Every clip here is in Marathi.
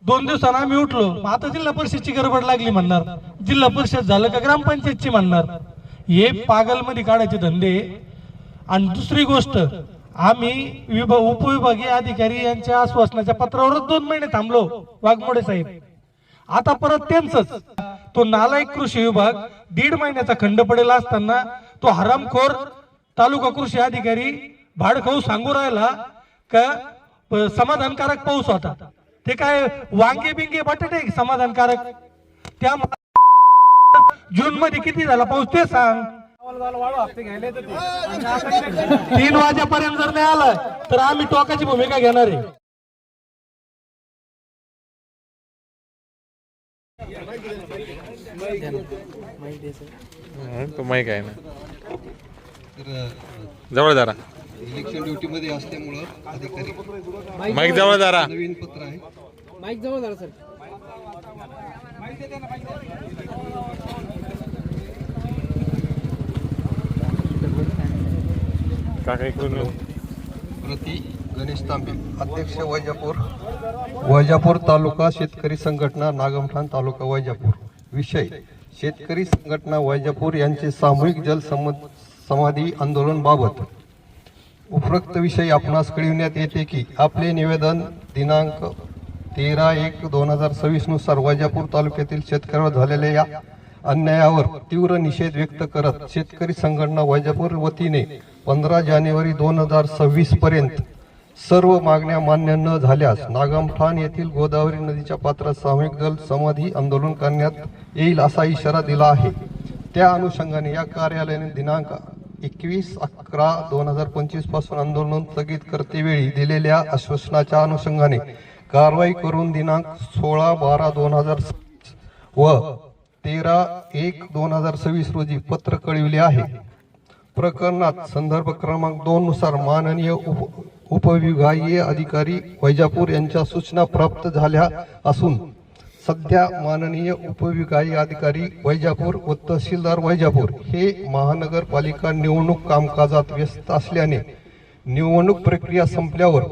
2 दिवसांना आम्ही उठलो, मग आता जिल्हा परिषदची गडबड लागली म्हणणार, जिल्हा परिषद झालं का ग्रामपंचायतची म्हणणार. हे पागल मध्ये काढायचे धंदे. आणि दुसरी गोष्ट, आम्ही उपविभागीय अधिकारी यांच्या आश्वासनाच्या पत्रावरच 2 महिने थांबलो वाघमोडे साहेब. आता परत त्यांचंच तो नालायक कृषी विभाग 1.5 महिन्याचा खंड पडेल असताना तो हरामखोर तालुका कृषी अधिकारी भाडखाऊ सांगू राहिला का समाधानकारक पाऊस होता. ते काय वांगे बिंगे बटाटे समाधानकारक? त्या जून मध्ये किती झाला पाऊस ते सांग. 3 वाजेपर्यंत जर नाही आला तर आम्ही टोकाची भूमिका घेणार आहे. तो माईक आहे ना जवळ जरा, इलेक्शन ड्युटी मध्ये असल्यामुळं अधिकारी माईक जवळ जरा, नवीन पत्र आहे. माईक जवळ जरा सर. काका इकडून प्रति गणेश तांबे, अध्यक्ष वैजापूर तालुका शेतकरी संघटना नागमठाण तालुका वैजापूर. विषय शेतकरी संघटना वैजापूर यांचे सामूहिक जल समाधी आंदोलन बाबत. उपरोक्त विषय आपणास कळविण्यात येते की आपले निवेदन दिनांक 13/1/2026 नुसार वैजापूर तालुक्यातील शेतकऱ्यावर झालेल्या या अन्यायावर तीव्र निषेध व्यक्त करत शेतकरी संघटना वैजापूर वतीने 15 जानेवारी 2026 पर्यंत सर्व मागण्या मान्य न झाल्यास नागमठाण येथील गोदावरी नदीच्या पात्रात सामूहिक जल समाधी आंदोलन करण्यात येईल असा इशारा दिला आहे. त्या अनुषंगाने या कार्यालयाने दिनांक 21/11/2025 पासून आंदोलन स्थगित करतेवेळी दिलेल्या आश्वासनाच्या अनुषंगाने कारवाई करून दिनांक 16/12/2026 व 13/1/2026 रोजी पत्र कळविले आहे. प्रकरणात संदर्भ क्रमांक 2 नुसार माननीय उपविभागीय अधिकारी वैजापूर यांच्या सूचना प्राप्त झाल्या असून सध्या माननीय उपविभागीय अधिकारी वैजापूर व तहसीलदार वैजापूर हे महानगरपालिका निवडणूक कामकाजात व्यस्त असल्याने निवडणूक प्रक्रिया संपल्यावर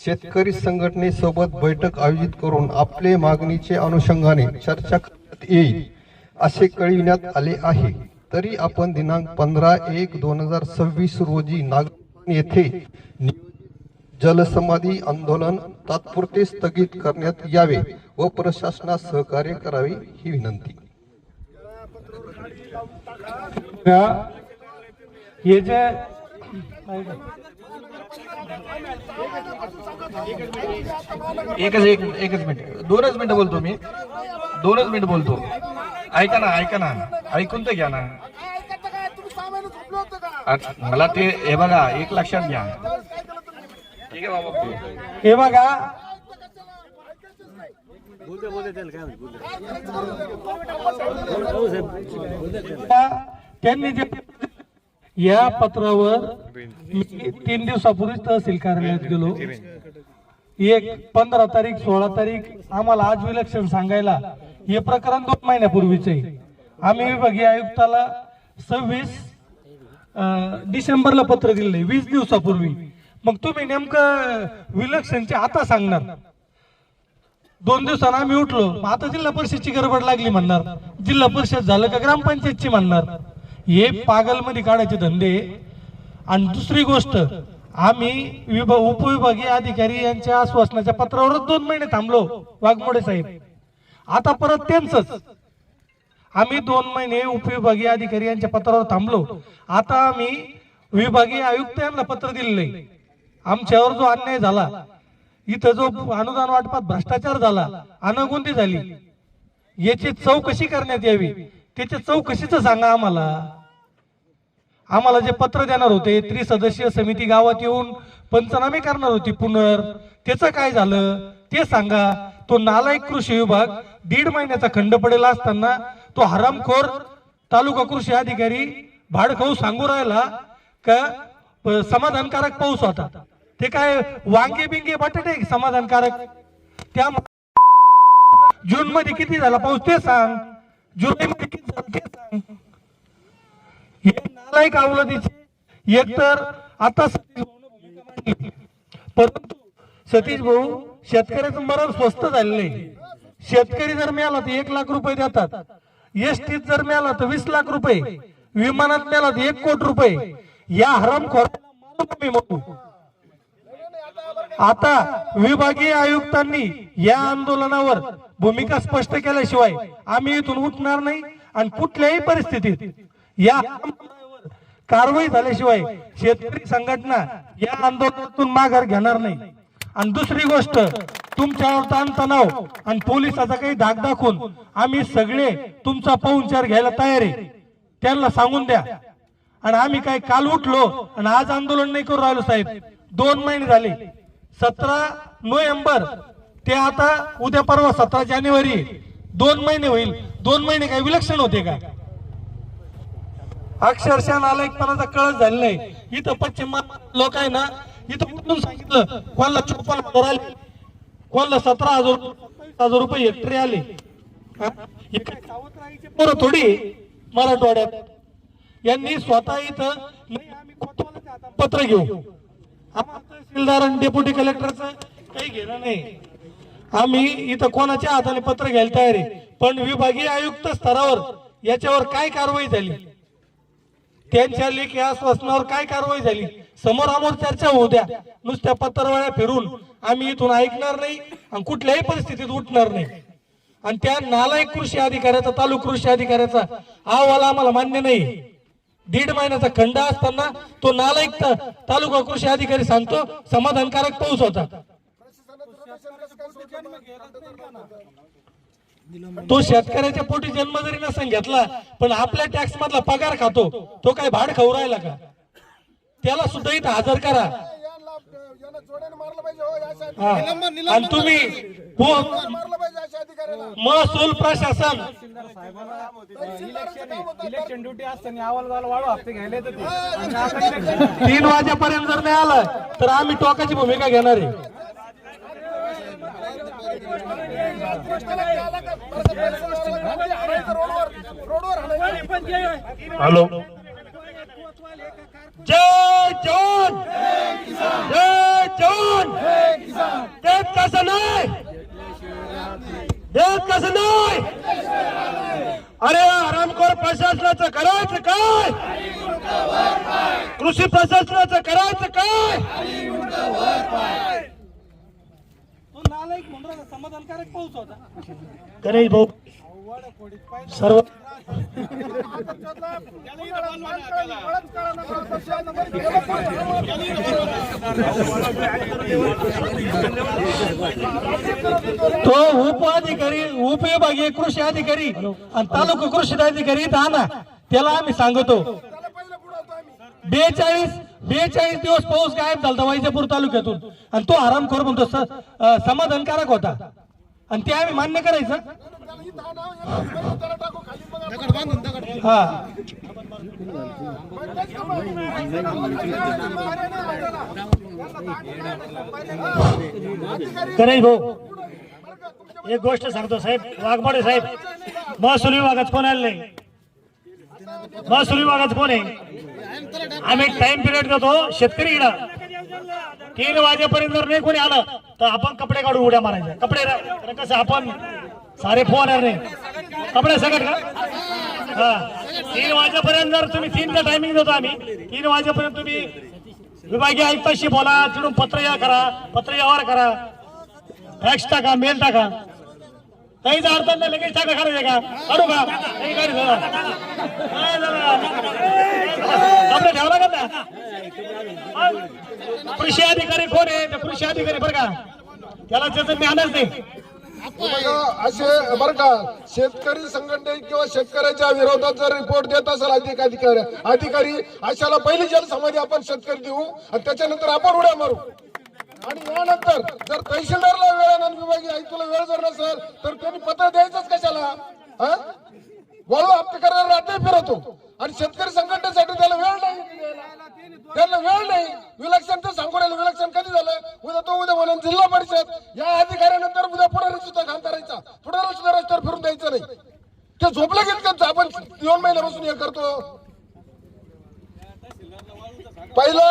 शेतकरी संघटनेसोबत बैठक आयोजित करून आपले मागणीचे अनुषंगाने चर्चा करण्यात येईल असे कळविण्यात आले आहे. तरी आपण दिनांक 15/1/2026 रोजी नागपूर येथे जलसमाधी आंदोलन तात्पुरते स्थगित करण्यात यावे व प्रशासनास सहकार्य करावे ही विनंती. एकच मिनिट 2च मिनिटं बोलतो मी 2च मिनिट बोलतो. ऐका ना ऐकून तर घ्या ना. मला ते हे बघा एक लक्षात घ्या. ठीक आहे बाबा. हे बघा त्यांनी जे या पत्रावर मी 3 दिवसापूर्वी तहसील कार्यालयात गेलो. 15 तारीख 16 तारीख आम्हाला आज विलक्षण सांगायला हे प्रकरण 2 महिन्यापूर्वीच आहे. आम्ही विभागीय आयुक्ताला 26 डिसेंबरला पत्र दिले 20 दिवसापूर्वी. मग तुम्ही नेमकं विलक्षणचे आता सांगणार. 2 दिवसांना आम्ही उठलो, आता जिल्हा परिषदची गडबड लागली म्हणणार, जिल्हा परिषद झालं का ग्रामपंचायतची म्हणणार. हे पागल मध्ये काढायचे धंदे. आणि दुसरी गोष्ट, आम्ही उपविभागीय अधिकारी यांच्या आश्वासनाच्या पत्रावरच 2 महिने थांबलो वाघमोडे साहेब. आता परत त्यांचंच आम्ही 2 महिने उपविभागीय अधिकारी यांच्या पत्रावर थांबलो. आता आम्ही विभागीय आयुक्त यांना पत्र दिलेले. आमच्यावर जो अन्याय झाला, इथं जो अनुदान वाटपात भ्रष्टाचार झाला, अनगोंदी झाली, याची चौकशी करण्यात यावी. त्याच्या चौकशीचं सांगा आम्हाला. आम्हाला जे पत्र देणार होते, 3 समिती गावात येऊन पंचनामे करणार होती त्याचं काय झालं ते सांगा. तो नालायक कृषी विभाग 1.5 महिन्याचा खंड पडेल असताना तो हरामखोर तालुका कृषी अधिकारी भाडखाऊ सांगू राहिला का समाधानकारक पाऊस होता. ते काय वांगे बिंगे बटाटे समाधानकारक? त्या जून मध्ये किती झाला पाऊस ते सांग. जुलै मध्ये किती झाला ते सांग. हे नालायक अवलादीचे एकतर आता परंतु सतीश भाऊ शेतकऱ्याचं मरण स्वस्त झालेलं आहे. शेतकरी जर मिळाला तर 1 लाख रुपये देतात, एसटीत जर मिळाला तर 20 लाख रुपये, विमानात मिळाला तर 1 कोटी रुपये. या हरामखोराला आता विभागीय आयुक्तांनी या आंदोलनावर भूमिका स्पष्ट केल्याशिवाय आम्ही इथून उठणार नाही आणि कुठल्याही परिस्थितीत या कारवाई झाल्याशिवाय शेतकरी संघटना या आंदोलनातून माघार घेणार नाही. आणि दुसरी गोष्ट, तुमच्यावर ताणतणाव आणि पोलिसाचा काही धाक दाखवून आम्ही सगळे तुमचा पाहुणचार घ्यायला तयार आहे, त्यांना सांगून द्या. आणि आम्ही काय काल उठलो आणि आज आंदोलन नाही करू राहिलो साहेब. 2 महिने झाले, 17 नोव्हेंबर ते आता उद्या परवा 17 जानेवारी, 2 महिने होईल. 2 महिने काय विलक्षण होते का? अक्षरशः नालायकपणाचा कळस झालेला आहे. इथं पश्चिम लोक आहे ना, इथं उठून सांगितलं कोणाला 54,000 आले, कोणाला 17,000 रुपये हेक्टरी आले. हे काय सावंतराईचे पोरं थोडी मराठवाड्यात. यांनी स्वतः इथं नाही आम्ही कोतवालाच्या हातात पत्र घेऊ, आम्हाला तहसीलदार आणि डेप्युटी कलेक्टरचं काही घेणं नाही. आम्ही इथं कोणाच्या हाताने पत्र घ्यायला तयार आहे. पण विभागीय आयुक्त स्तरावर याच्यावर काय कारवाई झाली, त्यांच्या लेखी आश्वासनावर काय कारवाई झाली, समोरामोर चर्चा होऊ द्या. नुसत्या पत्रवळ्या फिरून आम्ही इथून ऐकणार नाही आणि कुठल्याही परिस्थितीत उठणार नाही. आणि त्या नालायक कृषी अधिकाऱ्याचा, तालुका कृषी अधिकाऱ्याचा अहवाल आम्हाला मान्य नाही. 1.5 महिन्याचा खंड असताना तो नालायक तालुका कृषी अधिकारी सांगतो समाधानकारक पाऊस होता. तो शेतकऱ्याच्या पोटी जन्म जरी नसेल घेतला पण आपल्या टॅक्स मधला पगार खातो, तो काय भाड खाऊ राहिला का? त्याला सुद्धा इथं हजर करा. आणि तुम्ही महसूल प्रशासन इलेक्शन ड्युटी असताना अहवाल वाढू हप्ते घ्यायला येतं ते. 3 वाजेपर्यंत जर नाही आलं तर आम्ही टोकाची भूमिका घेणार आहे. हॅलो, जय जवान, जय जवान. देत कसं नाही, देत कसं नाही. अरे हरामखोर प्रशासनाचं करायचं काय, कृषी प्रशासनाचं करायचं काय? नालायक म्हणून समाधानकारक पाऊस होता. गणेश भाऊ सर्व तो उपअधिकारी, उपविभागीय कृषी अधिकारी आणि तालुका कृषी अधिकारी इथं आणा, त्याला आम्ही सांगतो. 42 दिवस पाऊस गायब झाला वैजापूर तालुक्यातून आणि तो हरामखोर म्हणतो समाधानकारक होता आणि ते आम्ही मान्य करायचं. हा गणेश भाऊ, एक गोष्ट सांगतो साहेब, वाघमारे साहेब, महसूल विभागात कोण आले नाही, महसूल विभागात कोण आहे? आम्ही टाइम पिरियड देतो शेतकरी 3 वाजेपर्यंत जर नाही कोणी आलं तर आपण कपडे काढून उड्या मारायच्या. कपडे कसं आपण सारे फोनणार नाही, कपडे सगळं का? हा, 3 वाजेपर्यंत जर तुम्ही 3चा टायमिंग देतो आम्ही, 3 वाजेपर्यंत तुम्ही विभागीय आयुक्ताशी बोला, तिथून पत्र या करा, पत्र व्यवहार करा, फॅक्स टाका, मेल टाका, काहीच अर्थ नाही. लगेच टाका, करायचं का? काढू का? काही गाडी झाला कपडे ठेवला का ना? कृषी अधिकारी कोण आहे? ते कृषी अधिकारी बरं का, त्याला त्याचं ज्ञानच नाही. असे बरं का, शेतकरी संघटने किंवा शेतकऱ्याच्या विरोधात जर रिपोर्ट देत असेल अधिकारी, अशाला पहिली जलसमाधी आपण शेतकरी देऊ आणि त्याच्यानंतर आपण उड्या मारू. आणि यानंतर जर तहसीलदारला वेळ आणि विभागीय आयुक्ताला वेळ जर नसेल तर त्यांनी पत्र द्यायचंच कशाला? वळू हप्ते करायला रात्री फिरवतो आणि शेतकरी संघटनेसाठी त्याला वेळ नाही, त्याला वेळ नाही. विलक्षण ते सांगू राहिलं, विलक्षण कधी झालं? उद्या म्हणून जिल्हा परिषद या अधिकाऱ्यानंतर उद्या पुढारी सुद्धा घाण करायचा, पुढारी सुद्धा रस्त्यावर फिरून द्यायचं नाही. ते झोपलं गेलं त्यांचं, आपण 2 महिन्यापासून हे करतो. पहिलं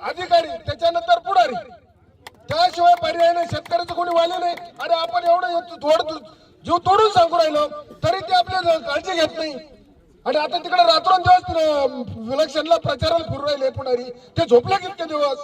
अधिकारी, त्याच्यानंतर पुढारी. त्याशिवाय पर्याय नाही. शेतकऱ्याचं कोणी वाले नाही. आणि आपण एवढं जीव तोडून सांगू राहिलो तरी ते आपल्या काळजी घेत नाही. आणि आता तिकडे रात्रंदिवस इलेक्शनला प्रचाराला फिरू राहिले पुढारी, ते झोपले कितके दिवस.